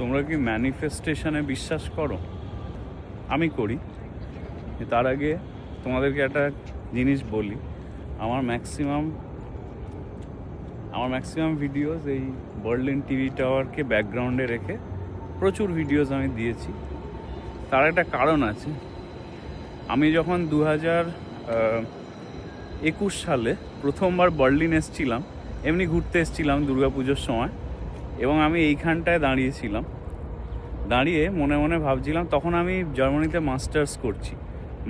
তোমরা কি ম্যানিফেস্টেশনে বিশ্বাস করো? আমি করি। তার আগে তোমাদেরকে একটা জিনিস বলি, আমার ম্যাক্সিমাম ভিডিওস এই বার্লিন টিভি টাওয়ারকে ব্যাকগ্রাউন্ডে রেখে প্রচুর ভিডিওস আমি দিয়েছি। তার একটা কারণ আছে। আমি যখন 2021 সালে প্রথমবার বার্লিন এসেছিলাম, এমনি ঘুরতে এসেছিলাম দুর্গাপুজোর সময়, এবং আমি এইখানটায় দাঁড়িয়ে মনে মনে ভাবছিলাম, তখন আমি জার্মানিতে মাস্টার্স করছি,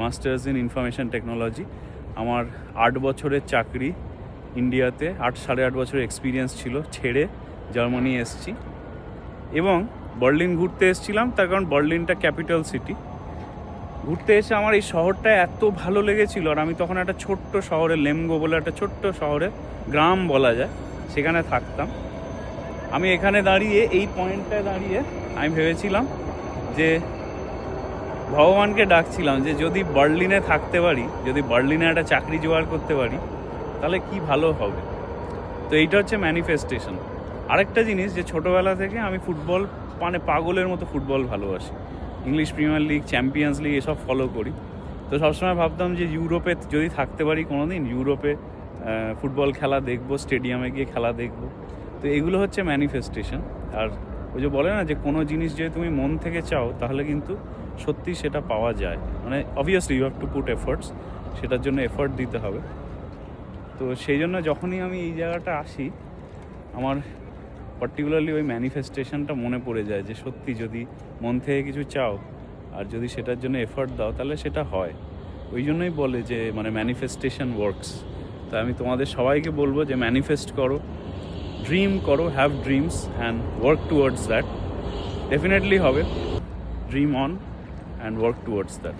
মাস্টার্স ইন ইনফরমেশন টেকনোলজি। আমার 8 বছরের চাকরি ইন্ডিয়াতে, 8.5 বছরের এক্সপিরিয়েন্স ছিল, ছেড়ে জার্মানি এসেছি এবং বার্লিন ঘুরতে এসেছিলাম। তার কারণ বার্লিনটা ক্যাপিটাল সিটি। ঘুরতে এসে আমার এই শহরটা এত ভালো লেগেছিল, আর আমি তখন একটা ছোট্ট শহরে, লেমগো বলে একটা ছোট্ট শহরে, গ্রাম বলা যায়, সেখানে থাকতাম। আমি এখানে দাঁড়িয়ে, এই পয়েন্টটায় দাঁড়িয়ে আমি ভেবেছিলাম যে ভগবানকে ডাকছিলাম যে যদি বার্লিনে থাকতে পারি, যদি বার্লিনে একটা চাকরি জোগাড় করতে পারি, তাহলে কি ভালো হবে। তো এইটা হচ্ছে ম্যানিফেস্টেশন। আরেকটা জিনিস, যে ছোটোবেলা থেকে আমি ফুটবল, মানে পাগলের মতো ফুটবল ভালোবাসি। English premier league, champions league এসব ফলো করি। তো সবসময় ভাবতাম যে ইউরোপে যদি থাকতে পারি কোনো দিন, ইউরোপে ফুটবল খেলা দেখবো, স্টেডিয়ামে গিয়ে খেলা দেখবো। তো এগুলো হচ্ছে ম্যানিফেস্টেশন। আর ওই যে বলে না যে কোনো জিনিস যদি তুমি মন থেকে চাও, তাহলে কিন্তু সত্যি সেটা পাওয়া যায়। মানে obviously you have to put efforts, সেটার জন্য এফোর্ট দিতে হবে। তো সেই জন্য যখনই আমি এই জায়গাটা আসি, আমার পার্টিকুলারলি ওই ম্যানিফেস্টেশনটা মনে পড়ে যায় যে সত্যি যদি মন থেকে কিছু চাও আর যদি সেটার জন্য এফোর্ট দাও, তাহলে সেটা হয়। ওই জন্যই বলে যে মানে ম্যানিফেস্টেশন ওয়ার্কস। তাই আমি তোমাদের সবাইকে বলবো যে ম্যানিফেস্ট করো, ড্রিম করো, have dreams and work towards that. Definitely হবে। Dream on and work towards that.